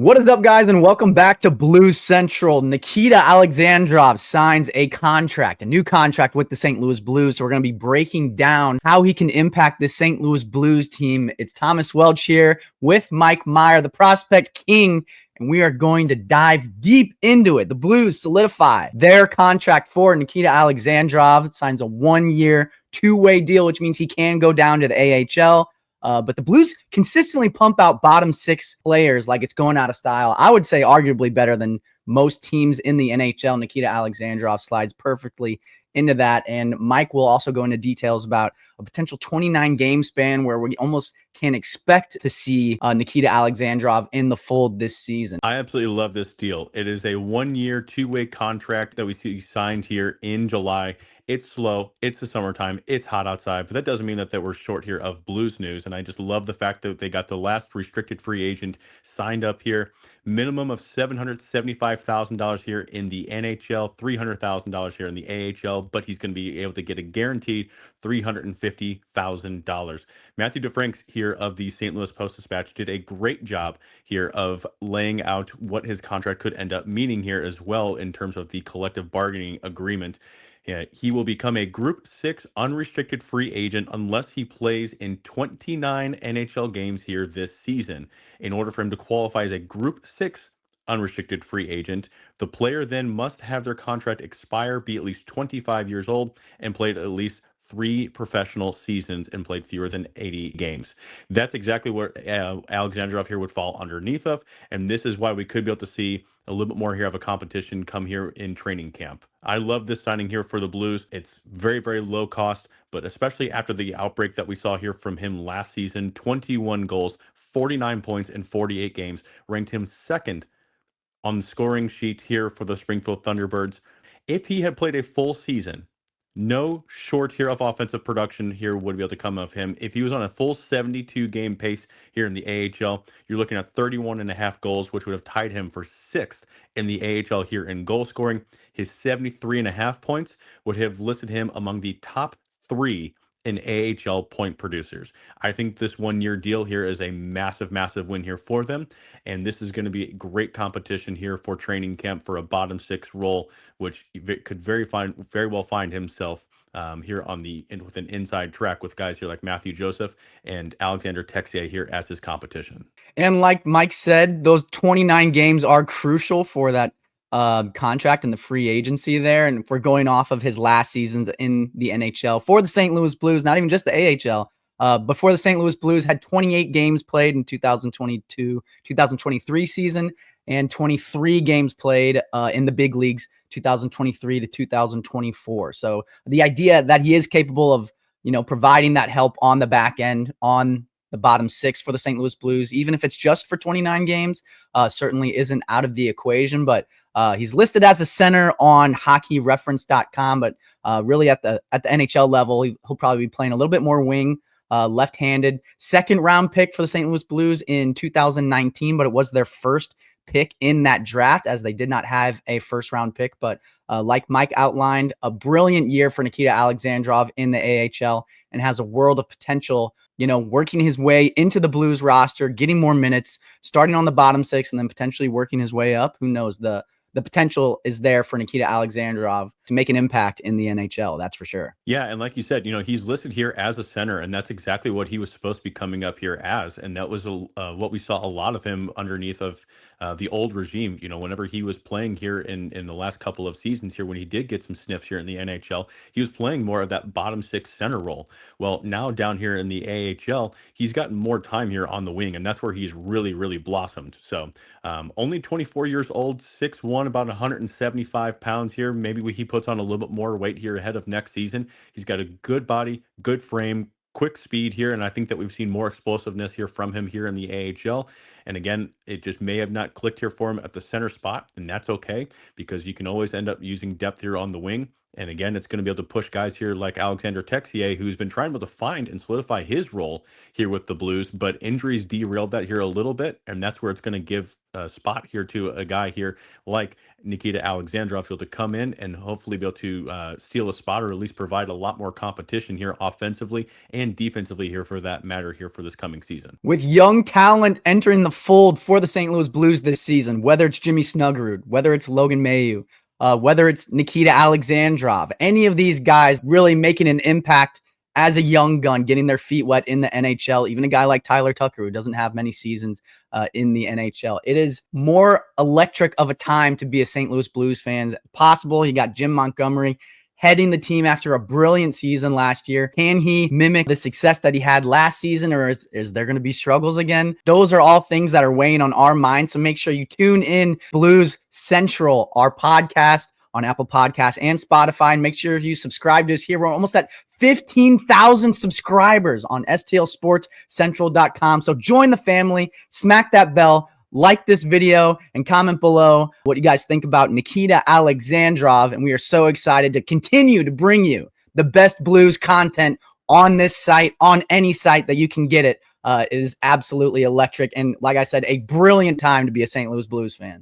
What is up, guys, and welcome back to Blues Central. Nikita Alexandrov signs a new contract with the St. Louis Blues. So we're going to be breaking down how he can impact the St. Louis Blues team. It's Thomas Welch here with Mike Meyer, the prospect king, and we are going to dive deep into it. The Blues solidify their contract for Nikita Alexandrov. It signs a 1-year, 2-way deal, which means he can go down to the AHL. But the Blues consistently pump out bottom six players like it's going out of style. I would say arguably better than most teams in the NHL. Nikita Alexandrov slides perfectly into that. And Mike will also go into details about a potential 29 game span where we almost can expect to see Nikita Alexandrov in the fold this season. I absolutely love this deal. It is a 1-year, 2-way contract that we see signed here in July. It's slow. It's the summertime. It's hot outside, but that doesn't mean that we're short here of Blues news. And I just love the fact that they got the last restricted free agent signed up here. Minimum of $775,000 here in the NHL, $300,000 here in the AHL, but he's going to be able to get a guaranteed $350,000. Matthew DeFranks here of the St. Louis Post-Dispatch did a great job here of laying out what his contract could end up meaning here as well in terms of the collective bargaining agreement. Yeah, he will become a Group 6 unrestricted free agent unless he plays in 29 NHL games here this season. In order for him to qualify as a Group 6 unrestricted free agent, the player then must have their contract expire, be at least 25 years old, and played at least 3 professional seasons and played fewer than 80 games. That's exactly what Alexandrov here would fall underneath of, and this is why we could be able to see a little bit more here of a competition come here in training camp. I love this signing here for the Blues. It's very, very low cost, but especially after the outbreak that we saw here from him last season, 21 goals, 49 points in 48 games, ranked him second on the scoring sheet here for the Springfield Thunderbirds. If he had played a full season, no short here of offensive production here would be able to come of him. If he was on a full 72 game pace here in the AHL, you're looking at 31 and a half goals, which would have tied him for sixth in the AHL here in goal scoring. His 73 and a half points would have listed him among the top 3 in AHL point producers. I think this 1-year deal here is a massive, massive win here for them. And this is going to be great competition here for training camp for a bottom 6 role, which could very well find himself here with an inside track with guys here like Matthew Joseph and Alexander Texier here as his competition. And like Mike said, those 29 games are crucial for that contract and the free agency there. And if we're going off of his last seasons in the NHL for the St. Louis Blues, not even just the AHL, before the St. Louis Blues had 28 games played in 2023 season and 23 games played in the big leagues 2023 to 2024. So the idea that he is capable of, providing that help on the back end, on the bottom 6 for the St. Louis Blues, even if it's just for 29 games, certainly isn't out of the equation. But he's listed as a center on hockeyreference.com, but really at the NHL level, he'll probably be playing a little bit more wing, left-handed. Second round pick for the St. Louis Blues in 2019, but it was their first pick in that draft as they did not have a first round pick. But like Mike outlined, a brilliant year for Nikita Alexandrov in the AHL and has a world of potential, working his way into the Blues roster, getting more minutes, starting on the bottom 6 and then potentially working his way up. Who knows? The potential is there for Nikita Alexandrov to make an impact in the NHL. That's for sure. Yeah, and like you said, he's listed here as a center, and that's exactly what he was supposed to be coming up here as. And that was what we saw a lot of him underneath of the old regime. Whenever he was playing here in the last couple of seasons here, when he did get some sniffs here in the NHL, he was playing more of that bottom 6 center role. Well, now down here in the AHL, he's gotten more time here on the wing, and that's where he's really, really blossomed. So only 24 years old, 6'1", about 175 pounds here. Maybe he puts on a little bit more weight here ahead of next season. He's got a good body, good frame, quick speed here, and I think that we've seen more explosiveness here from him here in the AHL. And again, it just may have not clicked here for him at the center spot, and that's okay because you can always end up using depth here on the wing. And again, it's going to be able to push guys here like Alexander Texier, who's been trying to find and solidify his role here with the Blues, but injuries derailed that here a little bit. And that's where it's going to give a spot here to a guy here like Nikita Alexandrov, be able to come in and hopefully be able to steal a spot, or at least provide a lot more competition here offensively and defensively here for that matter here for this coming season. With young talent entering the fold for the St. Louis Blues this season, whether it's Jimmy Snuggerud, whether it's Logan Mailloux, whether it's Nikita Alexandrov, any of these guys really making an impact as a young gun, getting their feet wet in the NHL. Even a guy like Tyler Tucker, who doesn't have many seasons in the NHL. It is more electric of a time to be a St. Louis Blues fan possible. You got Jim Montgomery heading the team after a brilliant season last year. Can he mimic the success that he had last season, or is there going to be struggles again? Those are all things that are weighing on our minds. So make sure you tune in Blues Central, our podcast on Apple Podcasts and Spotify. And make sure you subscribe to us here. We're almost at 15,000 subscribers on stlsportscentral.com. So join the family, smack that bell, like this video, and comment below what you guys think about Nikita Alexandrov. And we are so excited to continue to bring you the best Blues content on this site, on any site that you can get it. It is absolutely electric. And like I said, a brilliant time to be a St. Louis Blues fan.